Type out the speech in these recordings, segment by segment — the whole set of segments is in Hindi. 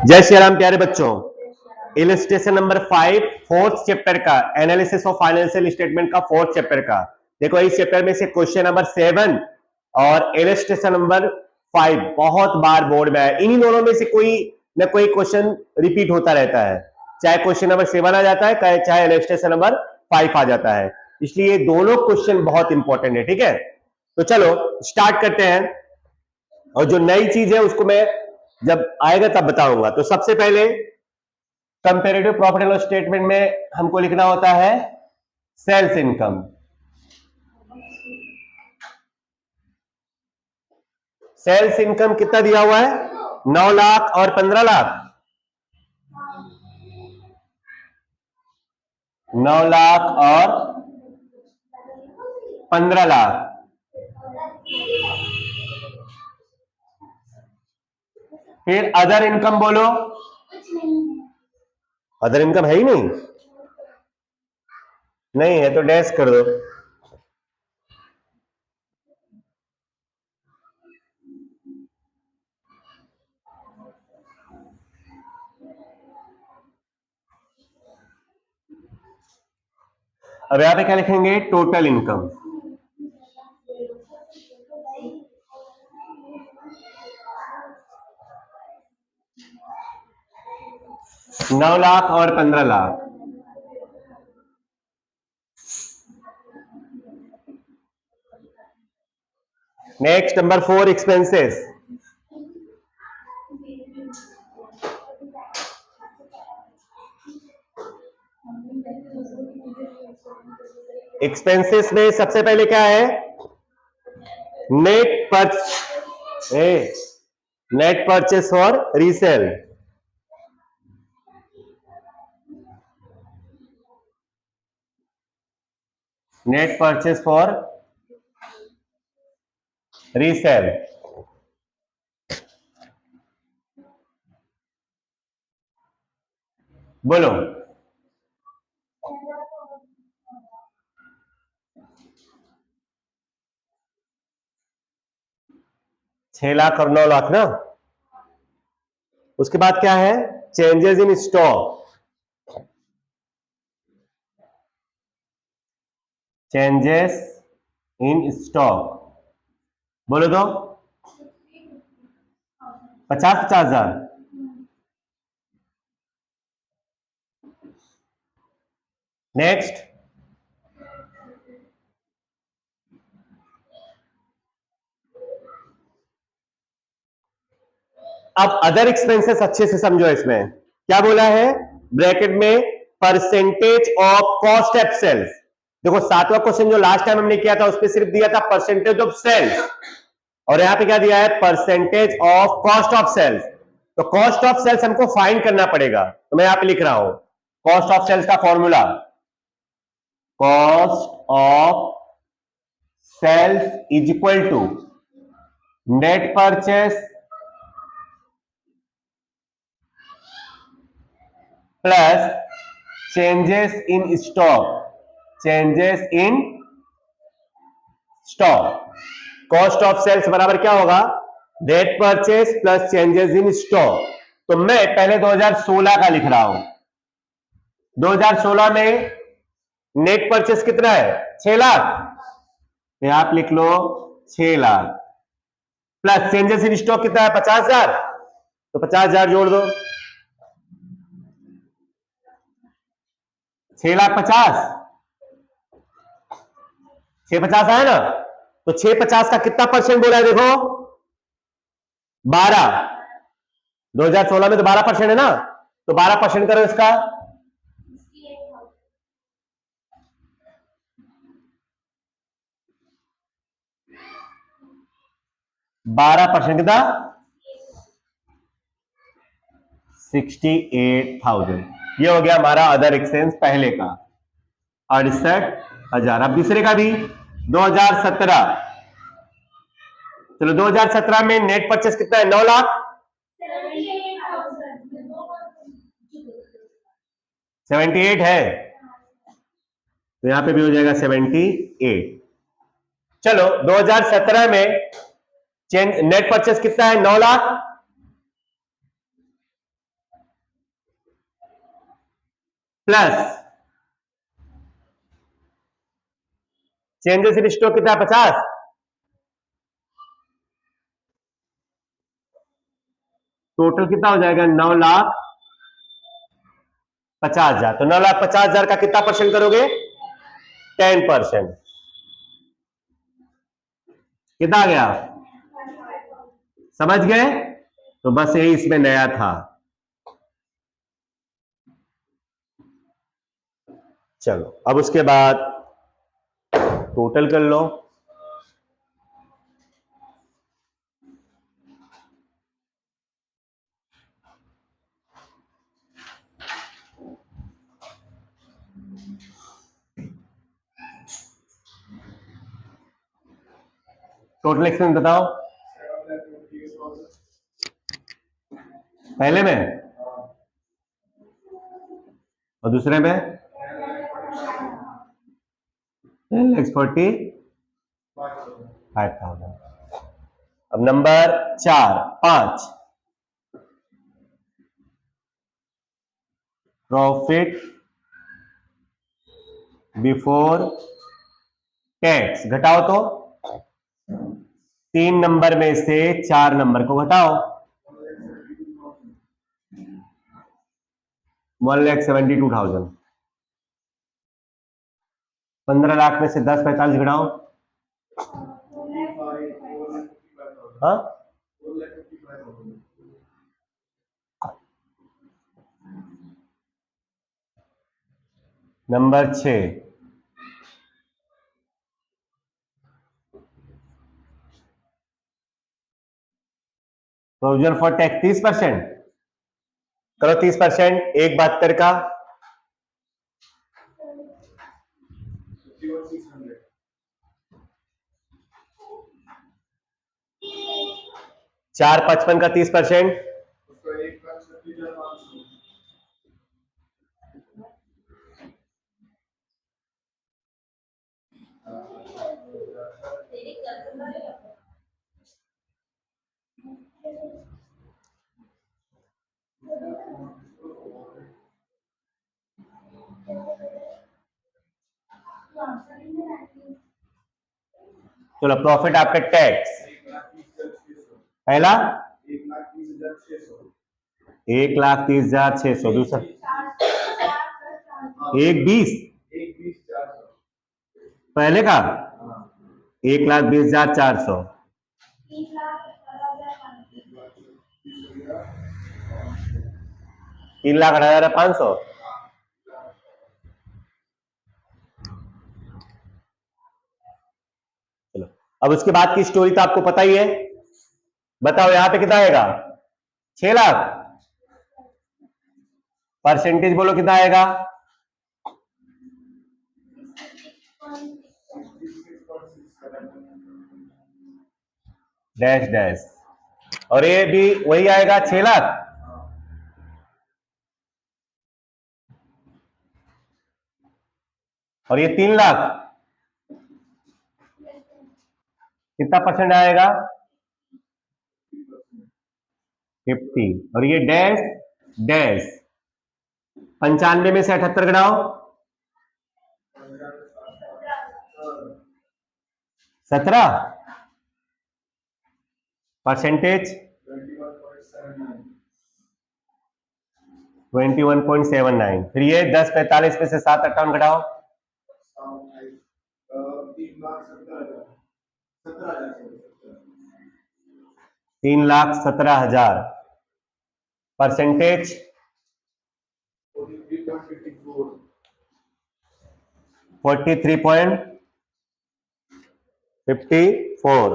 जय श्री राम प्यारे बच्चों। इलस्ट्रेशन नंबर 5 फोर्थ चैप्टर का एनालिसिस ऑफ फाइनेंशियल स्टेटमेंट का फोर्थ चैप्टर का देखो, इस चैप्टर में से क्वेश्चन नंबर 7 और इलस्ट्रेशन नंबर 5 बहुत बार बोर्ड में है। इन्हीं दोनों में से कोई न कोई क्वेश्चन रिपीट होता रहता है, चाहे क्वेश्चन नंबर 7 आ जाता है चाहे इलस्ट्रेशन नंबर 5 आ जाता है, इसलिए दोनों क्वेश्चन बहुत इंपॉर्टेंट है। ठीक है, तो चलो स्टार्ट करते हैं। और जो नई चीज है उसको मैं जब आएगा तब बताऊंगा। तो सबसे पहले comparative profit and loss statement में हमको लिखना होता है सेल्स इनकम। सेल्स इनकम कितना दिया हुआ है? 9 लाख और 15 लाख। 9 लाख और 15 लाख। फिर अदर इनकम बोलो। अदर इनकम है ही नहीं, नहीं है तो डैश कर दो। अब यहां पे क्या लिखेंगे? Total income. नौ लाख और 15 lakh. Next number 4 expenses. Expenses में सबसे पहले क्या है? Net purchase for resale. Net purchase for resale. बोलो। 6 लाख और 9 लाख ना। उसके बाद क्या है? Changes in stock. Changes in stock बोलो तो 50-50 हजार। नेक्स्ट अब अदर एक्सपेंसेस अच्छे से समझो। इसमें क्या बोला है? ब्रैकेट में percentage of cost of sales. देखो 7वां क्वेश्चन जो लास्ट टाइम हमने किया था उसमें सिर्फ दिया था परसेंटेज ऑफ सेल्स, और यहां पे क्या दिया है? Percentage of cost of sales. तो कॉस्ट ऑफ सेल्स हमको फाइंड करना पड़ेगा, तो मैं यहां पे लिख रहा हूं कॉस्ट ऑफ सेल्स का formula. Cost of sales is equal to net purchase plus changes in stock. Changes in stock. Cost of sales बराबर क्या होगा? Net purchase plus changes in stock. तो मैं पहले 2016 का लिख रहा हूं। 2016 में नेट परचेस कितना है? 6 लाख। तो आप लिख लो 6 lakh plus changes in stock कितना है? 50,000। तो 50,000 जोड़ दो। 6,50,000। 650 आया ना। तो 650 का कितना परसेंट बोला है? देखो 12। 2016 में तो 12% है ना, तो 12% करो इसका। 12% कितना? 68,000। ये हो गया हमारा अदर एक्सपेंस पहले का 68,000। अब दूसरे का भी 2017। चलो 2017 में नेट परचेस कितना है? 9 लाख। 78 है, तो यहां पे भी हो जाएगा 78। चलो 2017 में नेट परचेस कितना है? 9 lakh. Plus changes in stock कितना है 50, टोटल कितना हो जाएगा 9,50,000। तो 9,50,000 का कितना परसेंट करोगे 10%। कितना आ गया समझ गए। तो बस यही इसमें नया था। चलो अब उसके बाद टोटल कर लो। टोटल एक्सपेंस बताओ पहले में और दूसरे में 10,45,000। अब नंबर 5 प्रॉफिट बिफोर टैक्स घटाओ तो 3 नंबर में से 4 नंबर को घटाओ 1,72,000। 15 लाख में से 10,45 घटाओ हाँ नंबर 6 प्रोविजन फॉर टैक्स 30%। करो 30%, 1,72 का 4,55 का 30%, चलो प्रॉफिट आफ्टर टैक्स पहला 1,30,600, दूसरा 1,20 पहले का 1,20,400, 3,18,500। चलो अब उसके बाद की स्टोरी तो आपको पता ही है। बताओ यहां पे कितना आएगा 6 लाख। परसेंटेज बोलो कितना आएगा -। और ये भी वही आएगा 6 लाख। और ये 3 लाख कितना परसेंट आएगा 50। और ये डैश डैश 95 में से 78 घटाओ 17। परसेंटेज 21.79। फिर ये 10,45 में से 7,58 घटाओ 3,17,000। परसेंटेज 43.54।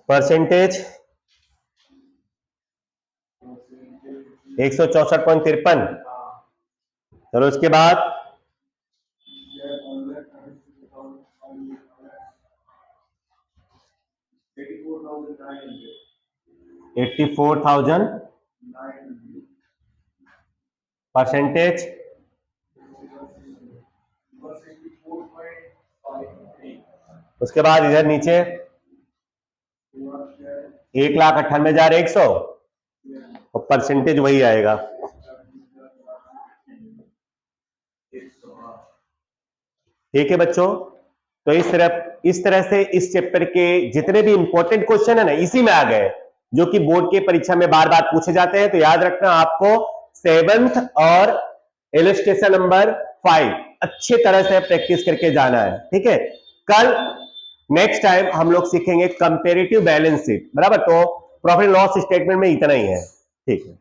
परसेंटेज 164.53। चलो उसके बाद 84,000। परसेंटेज 64.53। उसके बाद इधर नीचे 1,98,100 और परसेंटेज वही आएगा। ठीक है बच्चों, तो इस तरह से इस चैप्टर के जितने भी इंपॉर्टेंट क्वेश्चन है ना इसी में आ गए, जो कि बोर्ड के परीक्षा में बार बार पूछे जाते हैं। तो याद रखना आपको 7th और इलस्ट्रेशन नंबर 5 अच्छे तरह से प्रैक्टिस करके जाना है। ठीक है, कल नेक्स्ट टाइम हम लोग सीखेंगे कंपेरेटिव बैलेंस शीट, बराबर। तो प्रॉफिट लॉस स्टेटमेंट में इतना ही है। ठीक है।